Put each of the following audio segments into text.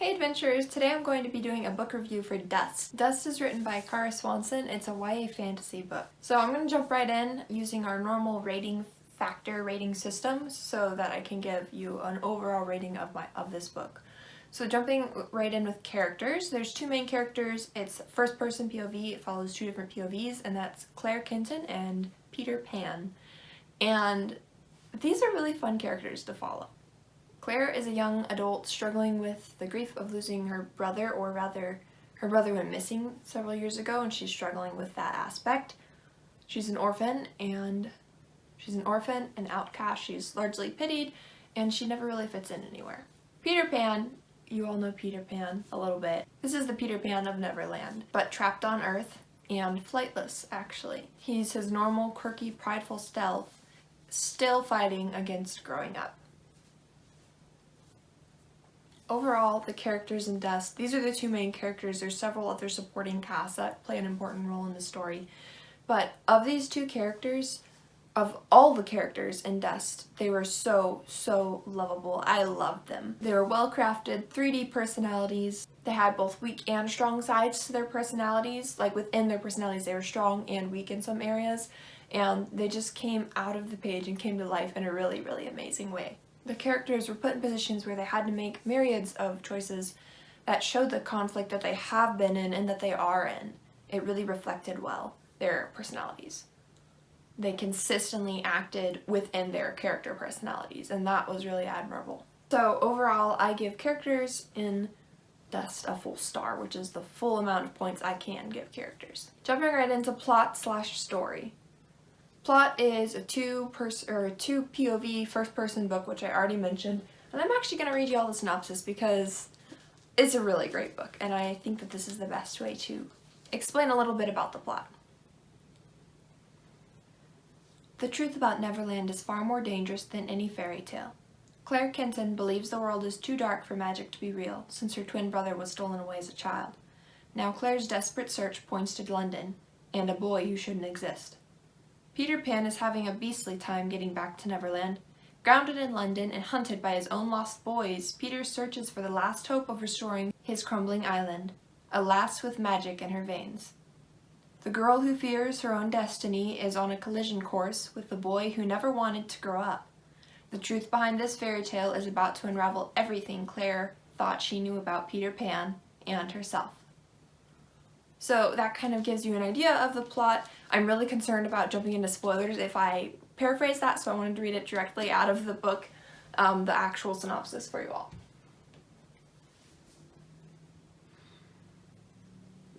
Hey adventurers! Today I'm going to be doing a book review for Dust. Dust is written by Kara Swanson. It's a YA fantasy book. So I'm going to jump right in using our normal rating system so that I can give you an overall rating of this book. So jumping right in with characters, there's two main characters. It's first person POV, it follows two different POVs, and that's Claire Kenton and Peter Pan. And these are really fun characters to follow. Claire is a young adult struggling with the grief of losing her brother, or rather, her brother went missing several years ago and she's struggling with that aspect. She's an orphan, an outcast, she's largely pitied, and she never really fits in anywhere. Peter Pan, you all know Peter Pan a little bit. This is the Peter Pan of Neverland, but trapped on Earth and flightless, actually. He's his normal, quirky, prideful self, still fighting against growing up. Overall, the characters in Dust, these are the two main characters. There's several other supporting casts that play an important role in the story. But of these two characters, of all the characters in Dust, they were so lovable. I loved them. They were well-crafted, 3D personalities. They had both weak and strong sides to their personalities. Like within their personalities, they were strong and weak in some areas. And they just came out of the page and came to life in a really amazing way. The characters were put in positions where they had to make myriads of choices that showed the conflict that they have been in and that they are in. It really reflected well their personalities. They consistently acted within their character personalities, and that was really admirable. So overall, I give characters in Dust a full star, which is the full amount of points I can give characters. Jumping right into plot/story. Plot is a two POV first-person book, which I already mentioned, and I'm actually going to read you all the synopsis because it's a really great book, and I think that this is the best way to explain a little bit about the plot. The truth about Neverland is far more dangerous than any fairy tale. Claire Kenton believes the world is too dark for magic to be real, since her twin brother was stolen away as a child. Now Claire's desperate search points to London, and a boy who shouldn't exist. Peter Pan is having a beastly time getting back to Neverland. Grounded in London and hunted by his own lost boys, Peter searches for the last hope of restoring his crumbling island, a lass with magic in her veins. The girl who fears her own destiny is on a collision course with the boy who never wanted to grow up. The truth behind this fairy tale is about to unravel everything Claire thought she knew about Peter Pan and herself. So that kind of gives you an idea of the plot. I'm really concerned about jumping into spoilers if I paraphrase that, so I wanted to read it directly out of the book, the actual synopsis for you all.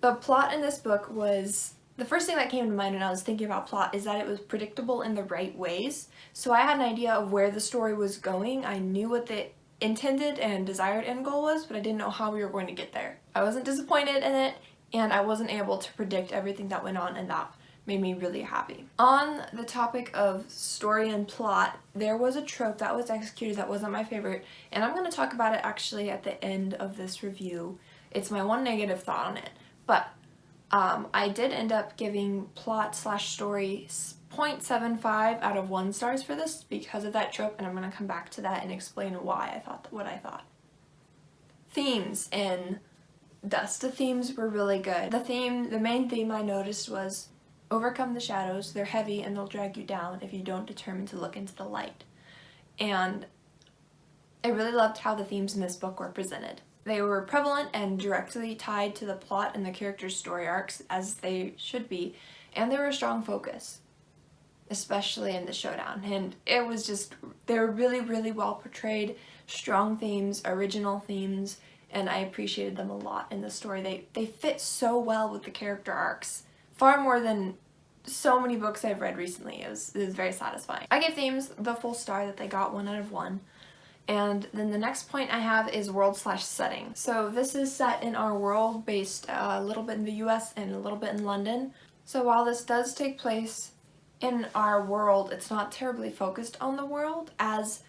The plot in this book was, the first thing that came to mind when I was thinking about plot is that it was predictable in the right ways. So I had an idea of where the story was going. I knew what the intended and desired end goal was, but I didn't know how we were going to get there. I wasn't disappointed in it, and I wasn't able to predict everything that went on, and that made me really happy. On the topic of story and plot, there was a trope that was executed that wasn't my favorite, and I'm going to talk about it actually at the end of this review. It's my one negative thought on it, but I did end up giving plot/story 0.75 out of 1 stars for this because of that trope, and I'm going to come back to that and explain why I thought what I thought. Themes in Dust. The themes were really good. The main theme I noticed was overcome the shadows. They're heavy and they'll drag you down if you don't determine to look into the light. And I really loved how the themes in this book were presented. They were prevalent and directly tied to the plot and the characters' story arcs, as they should be, and they were a strong focus, especially in the showdown. And it was just, they were really well portrayed, strong themes, original themes, and I appreciated them a lot in the story. They fit so well with the character arcs, far more than so many books I've read recently. It was very satisfying. I gave themes the full star that they got, 1 out of 1. And then the next point I have is world/setting. So this is set in our world, based a little bit in the US and a little bit in London. So while this does take place in our world, it's not terribly focused on the world, as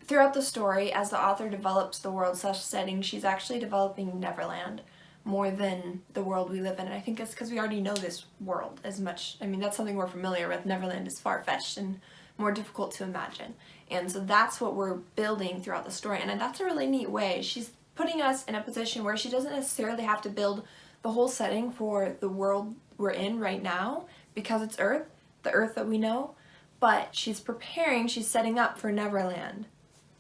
throughout the story, as the author develops the world/setting, she's actually developing Neverland more than the world we live in. And I think it's because we already know this world as much. I mean, that's something we're familiar with. Neverland is far-fetched and more difficult to imagine. And so that's what we're building throughout the story. And that's a really neat way. She's putting us in a position where she doesn't necessarily have to build the whole setting for the world we're in right now, because it's Earth, the Earth that we know, but she's setting up for Neverland,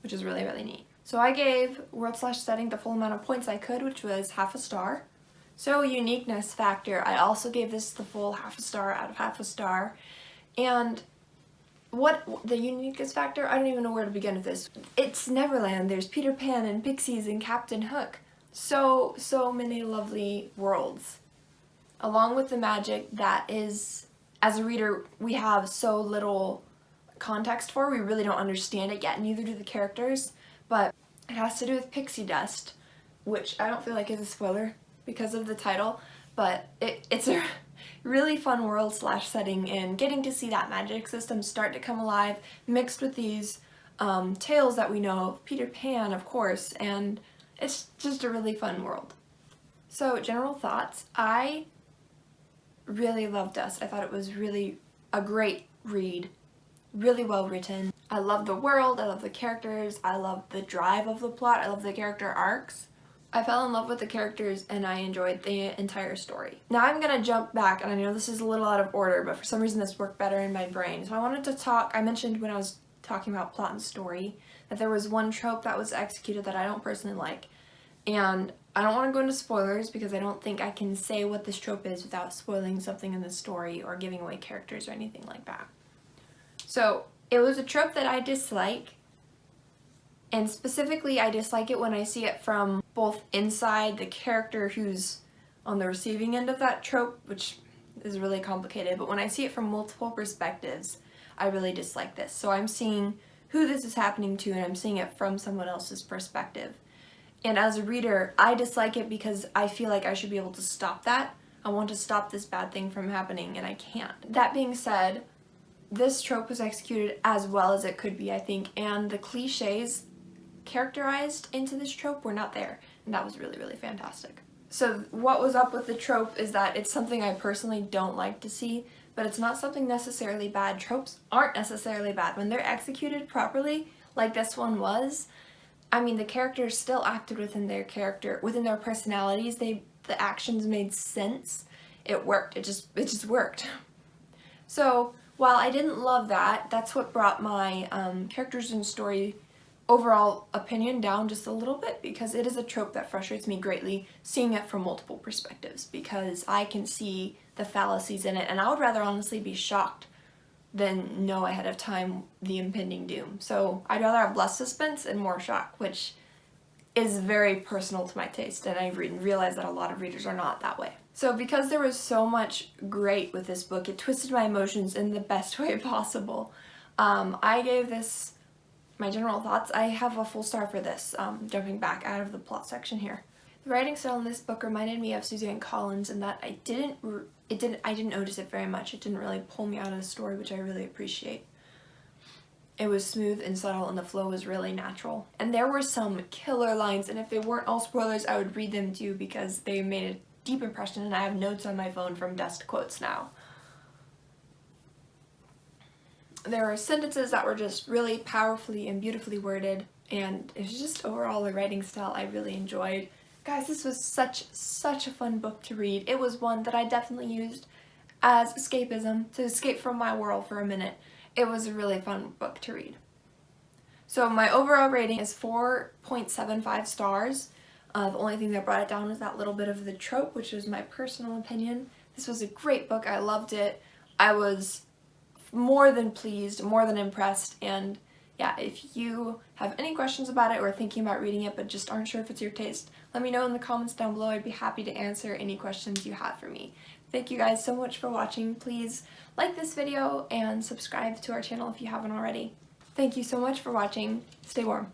which is really, really neat. So I gave world/setting the full amount of points I could, which was half a star. So uniqueness factor, I also gave this the full half a star out of half a star. And what the uniqueness factor, I don't even know where to begin with this. It's Neverland. There's Peter Pan and pixies and Captain Hook. So many lovely worlds. Along with the magic that is, as a reader, we have so little context for. We really don't understand it yet, neither do the characters. But it has to do with pixie dust, which I don't feel like is a spoiler because of the title, but it's a really fun world/setting, and getting to see that magic system start to come alive, mixed with these tales that we know of, Peter Pan, of course, and it's just a really fun world. So, general thoughts, I really loved Dust. I thought it was really a great read, really well written. I love the world, I love the characters, I love the drive of the plot, I love the character arcs. I fell in love with the characters and I enjoyed the entire story. Now I'm gonna jump back, and I know this is a little out of order, but for some reason this worked better in my brain. So I wanted to talk, I mentioned when I was talking about plot and story that there was one trope that was executed that I don't personally like. And I don't want to go into spoilers because I don't think I can say what this trope is without spoiling something in the story or giving away characters or anything like that. So it was a trope that I dislike. And specifically, I dislike it when I see it from both inside the character who's on the receiving end of that trope, which is really complicated, but when I see it from multiple perspectives, I really dislike this. So I'm seeing who this is happening to, and I'm seeing it from someone else's perspective. And as a reader, I dislike it because I feel like I should be able to stop that. I want to stop this bad thing from happening, and I can't. That being said, this trope was executed as well as it could be, I think, and the cliches characterized into this trope were not there, and that was really, really fantastic. So what was up with the trope is that it's something I personally don't like to see, but it's not something necessarily bad. Tropes aren't necessarily bad. When they're executed properly, like this one was, I mean, the characters still acted within their character, within their personalities. The actions made sense. It worked. It just worked. So while I didn't love that, that's what brought my characters and story overall opinion down just a little bit, because it is a trope that frustrates me greatly, seeing it from multiple perspectives, because I can see the fallacies in it, and I would rather honestly be shocked than know ahead of time the impending doom. So I'd rather have less suspense and more shock, which is very personal to my taste, and I realize that a lot of readers are not that way. So because there was so much great with this book, it twisted my emotions in the best way possible. I gave this my general thoughts. I have a full star for this, jumping back out of the plot section here. The writing style in this book reminded me of Suzanne Collins in that I didn't notice it very much. It didn't really pull me out of the story, which I really appreciate. It was smooth and subtle, and the flow was really natural. And there were some killer lines, and if they weren't all spoilers, I would read them too because they made a deep impression, and I have notes on my phone from Dust quotes now. There were sentences that were just really powerfully and beautifully worded, and it was just overall the writing style I really enjoyed. Guys, this was such a fun book to read. It was one that I definitely used as escapism, to escape from my world for a minute. It was a really fun book to read. So my overall rating is 4.75 stars. The only thing that brought it down was that little bit of the trope, which was my personal opinion. This was a great book. I loved it. I was more than pleased, more than impressed, and yeah, if you have any questions about it or thinking about reading it but just aren't sure if it's your taste, let me know in the comments down below. I'd be happy to answer any questions you have for me. Thank you guys so much for watching. Please like this video and subscribe to our channel if you haven't already. Thank you so much for watching. Stay warm.